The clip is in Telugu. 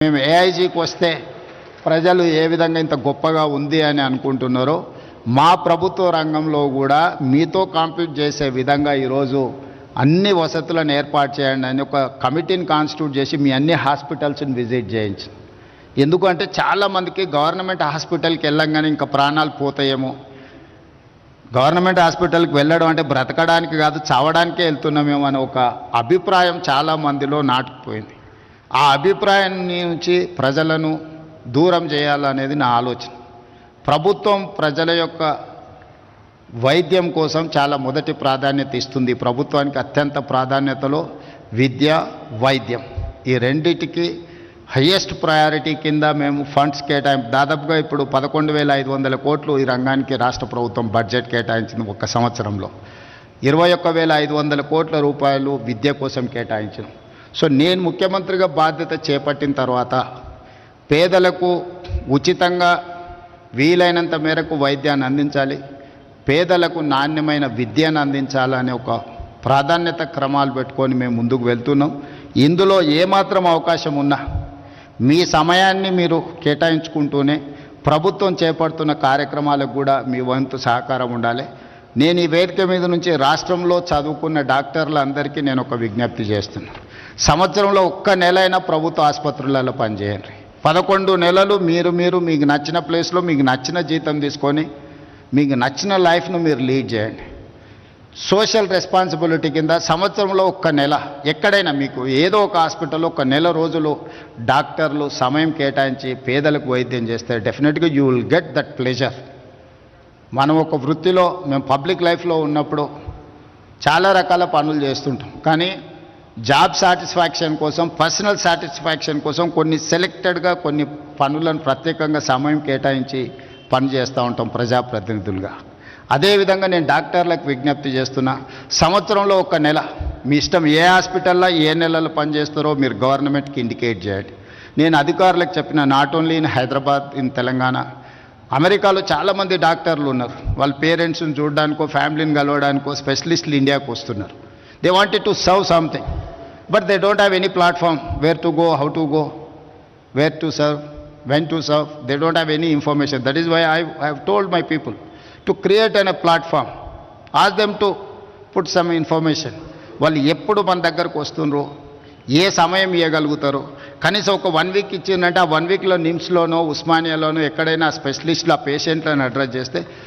మేము ఏఐజీకి వస్తే ప్రజలు ఏ విధంగా ఇంత గొప్పగా ఉంది అని అనుకుంటున్నారో మా ప్రభుత్వ రంగంలో కూడా మీతో కాంపీట్ చేసే విధంగా ఈరోజు అన్ని వసతులను ఏర్పాటు చేయండి అని ఒక కమిటీని కాన్స్టిట్యూట్ చేసి మీ అన్ని హాస్పిటల్స్ని విజిట్ చేయించి. ఎందుకంటే చాలామందికి గవర్నమెంట్ హాస్పిటల్కి వెళ్ళంగానే ఇంకా ప్రాణాలు పోతాయేమో, గవర్నమెంట్ హాస్పిటల్కి వెళ్ళడం అంటే బ్రతకడానికి కాదు చావడానికే వెళ్తున్నామేమో అనే ఒక అభిప్రాయం చాలామందిలో నాటుకుపోయింది. ఆ అభిప్రాయాన్ని నుంచి ప్రజలను దూరం చేయాలనేది నా ఆలోచన. ప్రభుత్వం ప్రజల యొక్క వైద్యం కోసం చాలా మొదటి ప్రాధాన్యత ఇస్తుంది. ప్రభుత్వానికి అత్యంత ప్రాధాన్యతలో విద్య, వైద్యం ఈ రెండిటికి హయ్యెస్ట్ ప్రయారిటీ కింద మేము ఫండ్స్ దాదాపుగా ఇప్పుడు 11,500 కోట్లు ఈ రంగానికి రాష్ట్ర ప్రభుత్వం బడ్జెట్ కేటాయించింది. ఒక సంవత్సరంలో 21,500 కోట్ల రూపాయలు విద్య కోసం కేటాయించాం. సో నేను ముఖ్యమంత్రిగా బాధ్యత చేపట్టిన తర్వాత పేదలకు ఉచితంగా వీలైనంత మేరకు వైద్యాన్ని అందించాలి, పేదలకు నాణ్యమైన విద్యను అందించాలనే ఒక ప్రాధాన్యత క్రమాలు పెట్టుకొని మేము ముందుకు వెళ్తున్నాం. ఇందులో ఏమాత్రం అవకాశం ఉన్నా మీ సమయాన్ని మీరు కేటాయించుకుంటూనే ప్రభుత్వం చేపడుతున్న కార్యక్రమాలకు కూడా మీ వంతు సహకారం ఉండాలి. నేను ఈ వేదిక మీద నుంచి రాష్ట్రంలో చదువుకున్న డాక్టర్లందరికీ నేను ఒక విజ్ఞప్తి చేస్తున్నాను. సంవత్సరంలో ఒక్క నెల అయినా ప్రభుత్వ ఆసుపత్రులలో పనిచేయండి. 11 నెలలు మీరు మీకు నచ్చిన ప్లేస్లో మీకు నచ్చిన జీతం తీసుకొని మీకు నచ్చిన లైఫ్ను మీరు లీడ్ చేయండి. సోషల్ రెస్పాన్సిబిలిటీ కింద సంవత్సరంలో ఒక్క నెల ఎక్కడైనా మీకు ఏదో ఒక హాస్పిటల్లో ఒక నెల రోజులు డాక్టర్లు సమయం కేటాయించి పేదలకు వైద్యం చేస్తే డెఫినెట్గా you will get that pleasure. మనం ఒక వృత్తిలో మేము పబ్లిక్ లైఫ్లో ఉన్నప్పుడు చాలా రకాల పనులు చేస్తుంటాం, కానీ జాబ్ సాటిస్ఫాక్షన్ కోసం, పర్సనల్ సాటిస్ఫాక్షన్ కోసం కొన్ని సెలెక్టెడ్గా కొన్ని పనులను ప్రత్యేకంగా సమయం కేటాయించి పని చేస్తూ ఉంటాం ప్రజాప్రతినిధులుగా. అదేవిధంగా నేను డాక్టర్లకు విజ్ఞప్తి చేస్తున్నా, సంవత్సరంలో ఒక నెల మీ ఇష్టం ఏ హాస్పిటల్లో ఏ నెలలో పనిచేస్తారో మీరు గవర్నమెంట్కి ఇండికేట్ చేయండి. నేను అధికారులకు చెప్పిన, not only in Hyderabad, in Telangana, అమెరికాలో చాలామంది డాక్టర్లు ఉన్నారు. వాళ్ళ పేరెంట్స్ని చూడడానికో ఫ్యామిలీని కలవడానికో స్పెషలిస్టులు ఇండియాకు వస్తున్నారు. They wanted to serve something, but they don't have any platform where to go, how to go, where to serve, when to serve. They don't have any information. That is why I have told my people to create a platform. Ask them to put some information. వాళ్ళు ఎప్పుడు మన దగ్గరకు వస్తుండ్రో, ఏ సమయం ఇవ్వగలుగుతారో, కనీసం ఒక 1 వీక్ ఇచ్చిందంటే ఆ 1 వీక్లో నిమ్స్లోనో ఉస్మానియాలోనో ఎక్కడైనా స్పెషలిస్టులు ఆ పేషెంట్లను అడ్రస్ చేస్తే